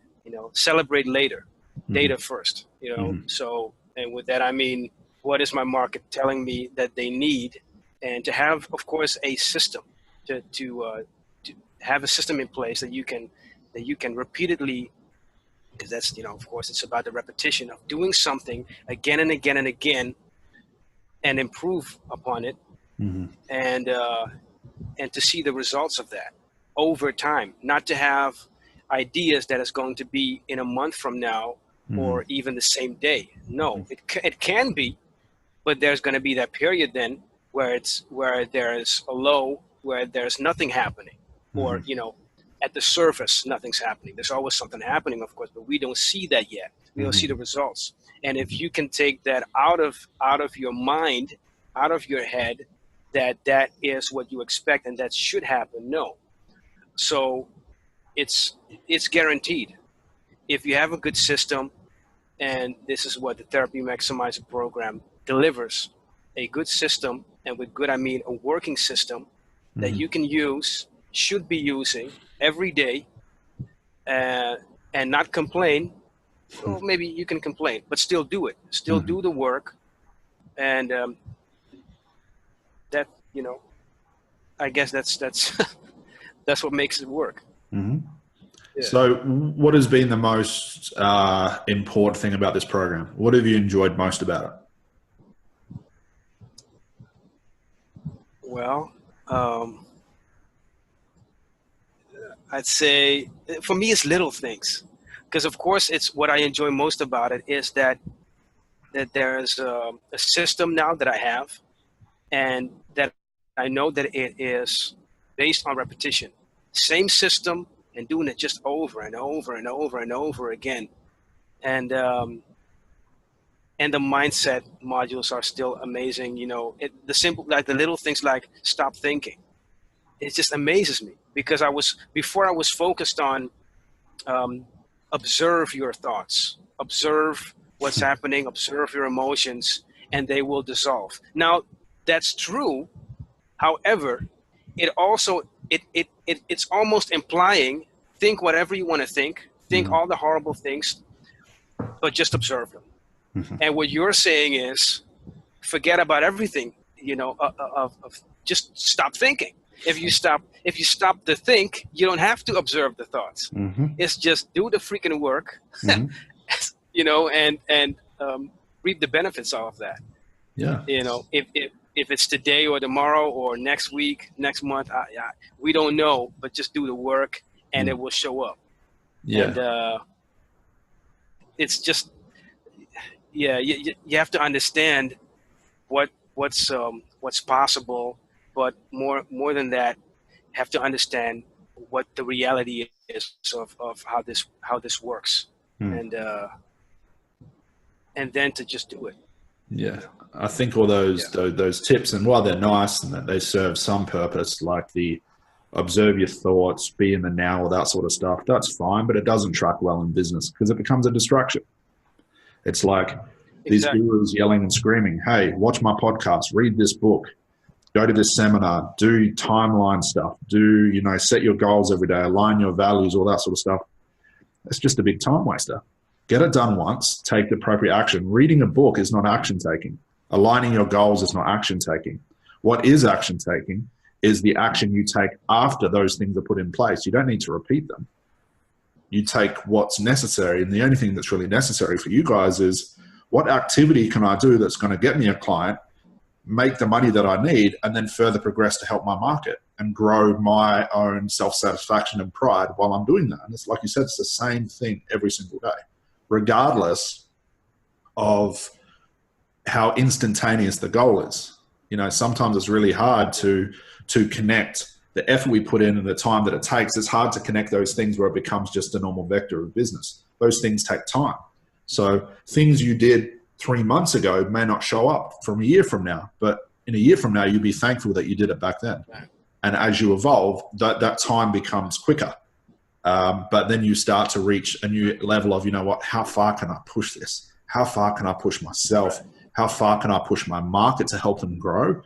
celebrate later, mm-hmm. data first, Mm-hmm. So, and with that, I mean, what is my market telling me that they need? And to have, of course, a system to have a system in place that you can repeatedly, because that's, of course, it's about the repetition of doing something again and again and again and improve upon it. Mm-hmm. And to see the results of that over time, not to have ideas that is going to be in a month from now, mm-hmm. or even the same day. No, mm-hmm. it can be, but there's going to be that period then where there's a low, where there's nothing happening, mm-hmm. or, at the surface, nothing's happening. There's always something happening, of course, but we don't see that yet. We don't see the results. And if you can take that out of your mind, out of your head, that is what you expect and that should happen, no. So it's guaranteed. If you have a good system, and this is what the Therapy Maximiser program delivers, a good system, and with good I mean a working system that you can use, should be using every day, and not complain. Well, maybe you can complain, but still do it. Still do the work, and that, you know, I guess that's that's what makes it work. Mm-hmm. Yeah. So what has been the most important thing about this program? What have you enjoyed most about it? Well, I'd say for me it's little things, because of course it's what I enjoy most about it is that there's a system now that I have, and that I know that it is based on repetition. Same system, and doing it just over and over and over and over again. And the mindset modules are still amazing. You know, the simple, like the little things like stop thinking. It just amazes me, because before I was focused on observe your thoughts, observe what's happening, observe your emotions, and they will dissolve. Now, that's true. However, it also it's almost implying think whatever you want to think all the horrible things, but just observe them. And what you're saying is forget about everything, you know, of just stop thinking. If you stop to think, you don't have to observe the thoughts. It's just do the freaking work, you know, and reap the benefits of that. Yeah. You know, if it's today or tomorrow or next week, next month, we don't know, but just do the work and it will show up. Yeah. And it's just, yeah, you have to understand what's possible, but more than that, have to understand what the reality is of how this works, and then to just do it. Yeah, I think all those tips, and while they're nice and that they serve some purpose, like the observe your thoughts, be in the now, all that sort of stuff, that's fine, but it doesn't track well in business because it becomes a distraction. It's like these gurus yelling and screaming, hey, watch my podcast, read this book, go to this seminar, do timeline stuff, set your goals every day, align your values, all that sort of stuff. It's just a big time waster. Get it done once, take the appropriate action. Reading a book is not action taking. Aligning your goals is not action taking. What is action taking is the action you take after those things are put in place. You don't need to repeat them. You take what's necessary, and the only thing that's really necessary for you guys is what activity can I do that's going to get me a client, make the money that I need, and then further progress to help my market and grow my own self-satisfaction and pride while I'm doing that. And it's like you said, it's the same thing every single day, regardless of how instantaneous the goal is. You know, sometimes it's really hard to connect the effort we put in and the time that it takes. It's hard to connect those things where it becomes just a normal vector of business. Those things take time. So things you did 3 months ago may not show up from a year from now, but in a year from now, you'll be thankful that you did it back then. And as you evolve, that time becomes quicker. But then you start to reach a new level of, you know what, how far can I push this? How far can I push myself? How far can I push my market to help them grow?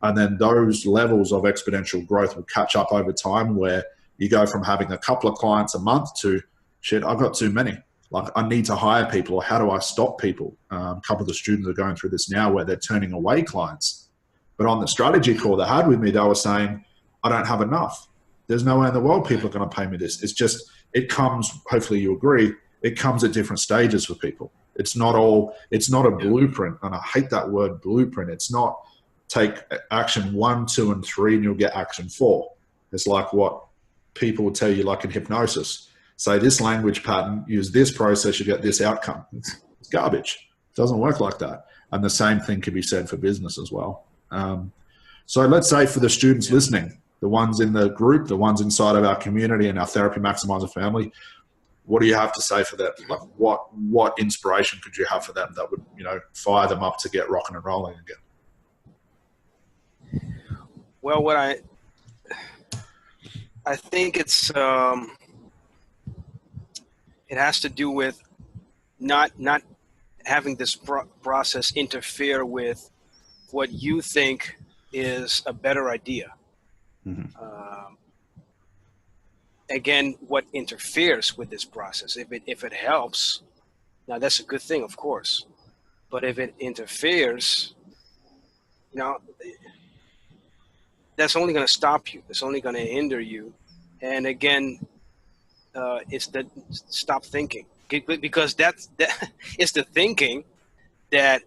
And then those levels of exponential growth will catch up over time, where you go from having a couple of clients a month to, shit, I've got too many. Like, I need to hire people, or how do I stop people? A couple of the students are going through this now where they're turning away clients. But on the strategy call they had with me, they were saying, I don't have enough. There's no way in the world people are going to pay me this. It's just, it comes, hopefully you agree, it comes at different stages for people. It's not a blueprint. And I hate that word blueprint. It's not take action 1, 2, and 3 and you'll get action 4. It's like what people will tell you, like in hypnosis. Say this language pattern, use this process, you get this outcome. It's garbage. It doesn't work like that. And the same thing can be said for business as well. So let's say for the students listening, the ones in the group, the ones inside of our community and our Therapy Maximiser family, what do you have to say for them? Like what inspiration could you have for them that would, fire them up to get rocking and rolling again? Well, what I think it's it has to do with not having this process interfere with what you think is a better idea. Again, what interferes with this process. If it helps, now that's a good thing, of course. But if it interferes, that's only going to stop you. It's only going to hinder you. And again, it's the stop thinking, because that it's the thinking that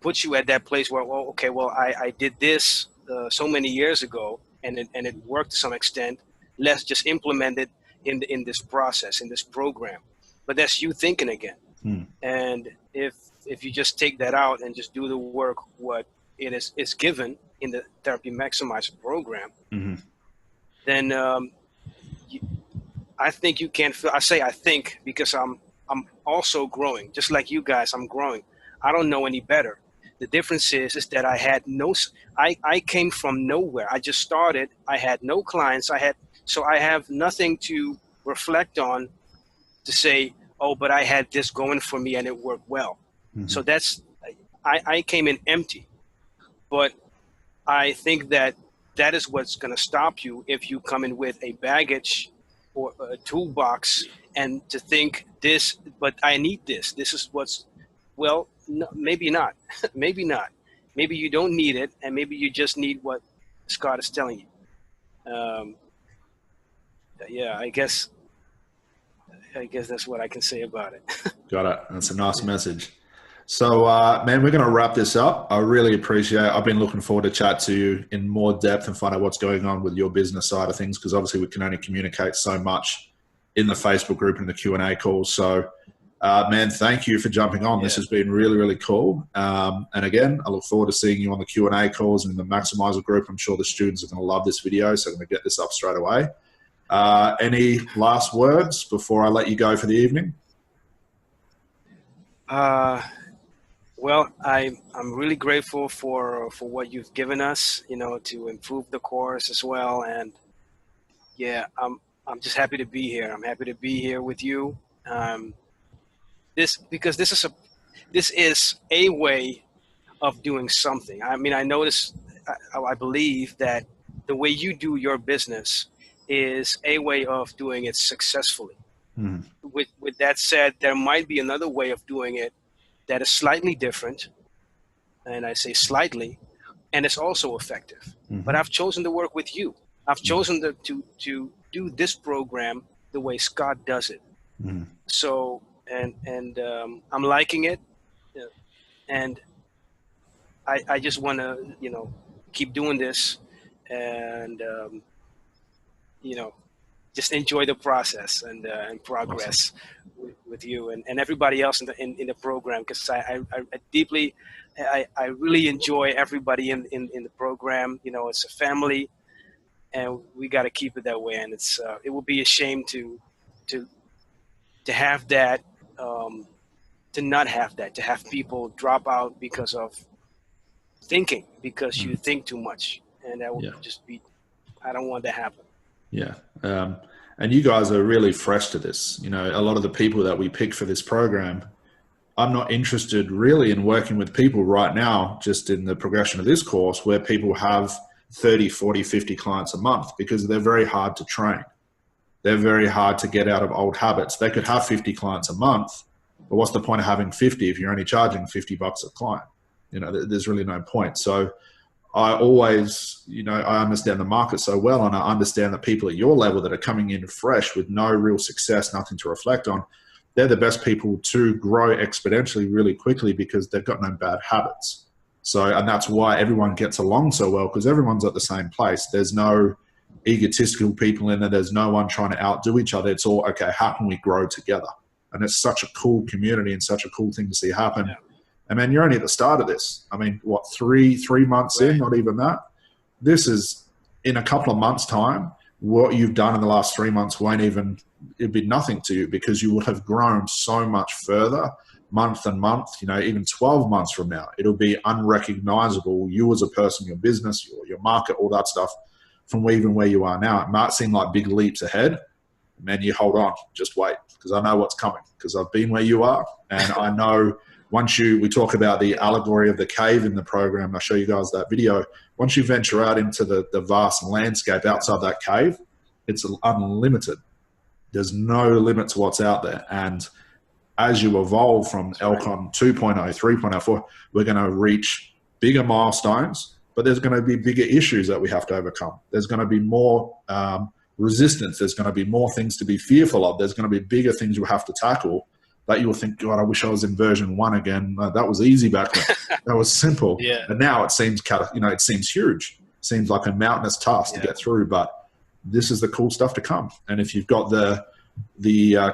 puts you at that place where, well, okay, well, I did this so many years ago, and it worked to some extent. Let's just implement it in this process, in this program. But that's you thinking again. And if you just take that out and just do the work, what it is given in the Therapy Maximiser program, then I think you can feel. I say I think because I'm also growing, just like you guys. I'm growing. I don't know any better. The difference is that I had I came from nowhere. I just started. I had no clients. So I have nothing to reflect on to say, oh, but I had this going for me and it worked well. So I came in empty. But I think that is what's going to stop you if you come in with a baggage or a toolbox and to think this, but I need this. This is what's, well, no, maybe not. Maybe not. Maybe you don't need it, and maybe you just need what Scott is telling you. Yeah, I guess that's what I can say about it. Got it. That's a nice message. So, man, we're going to wrap this up. I really appreciate it. I've been looking forward to chat to you in more depth and find out what's going on with your business side of things, because obviously we can only communicate so much in the Facebook group and the Q&A calls. So, man, thank you for jumping on. Yeah. This has been really, really cool. And again, I look forward to seeing you on the Q&A calls and the Maximiser group. I'm sure the students are going to love this video, so I'm going to get this up straight away. Any last words before I let you go for the evening? Well, I'm really grateful for what you've given us, to improve the course as well. And yeah, I'm just happy to be here. I'm happy to be here with you. This is a way of doing something. I mean, I believe that the way you do your business is a way of doing it successfully. With that said, there might be another way of doing it that is slightly different, and I say slightly, and it's also effective. But I've chosen to work with you. I've chosen to do this program the way Scott does it. So, and I'm liking it, and I just want to, keep doing this, and just enjoy the process and progress. Awesome. with you and everybody else in the program, because I really enjoy everybody in the program. It's a family, and we got to keep it that way. And it would be a shame to have that, to not have that, to have people drop out because of thinking, because you think too much, and that would just be, I don't want that to happen. Yeah. And you guys are really fresh to this. A lot of the people that we pick for this program, I'm not interested really in working with people right now, just in the progression of this course, where people have 30, 40, 50 clients a month, because they're very hard to train. They're very hard to get out of old habits. They could have 50 clients a month, but what's the point of having 50 if you're only charging $50 a client? There's really no point. So I always, I understand the market so well, and I understand that people at your level that are coming in fresh with no real success, nothing to reflect on, they're the best people to grow exponentially really quickly, because they've got no bad habits. So, and that's why everyone gets along so well, because everyone's at the same place. There's no egotistical people in there. There's no one trying to outdo each other. It's all, okay, how can we grow together? And it's such a cool community and such a cool thing to see happen. Yeah. And man, you're only at the start of this. I mean, what, three months in, not even that. This is, in a couple of months' time, what you've done in the last 3 months it'd be nothing to you, because you would have grown so much further, month and month, even 12 months from now. It'll be unrecognizable, you as a person, your business, your market, all that stuff, from even where you are now. It might seem like big leaps ahead. Man, you hold on, just wait, because I know what's coming, because I've been where you are, and I know we talk about the allegory of the cave in the program. I'll show you guys that video. Once you venture out into the vast landscape outside that cave, it's unlimited. There's no limit to what's out there. And as you evolve from Elcon 2.0, 3.0, 4, we're going to reach bigger milestones, but there's going to be bigger issues that we have to overcome. There's going to be more resistance. There's going to be more things to be fearful of. There's going to be bigger things you have to tackle that you will think, God, I wish I was in version 1 again. That was easy back then. That was simple. Yeah. And now it seems, it seems huge. It seems like a mountainous task to get through, but this is the cool stuff to come. And if you've got the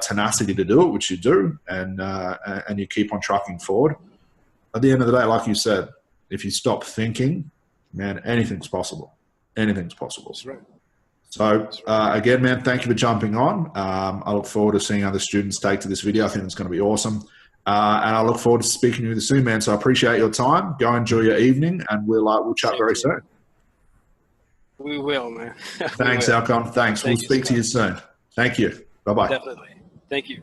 tenacity to do it, which you do, and you keep on trucking forward, at the end of the day, like you said, if you stop thinking, man, anything's possible. Anything's possible. That's right. So again, man, thank you for jumping on. I look forward to seeing other students take to this video. I think it's going to be awesome. And I look forward to speaking to you soon, man. So I appreciate your time. Go enjoy your evening, and we'll chat very soon. We will, man. Thanks, Elcon. Thanks. We'll speak to you soon. Thank you. Bye-bye. Definitely. Thank you.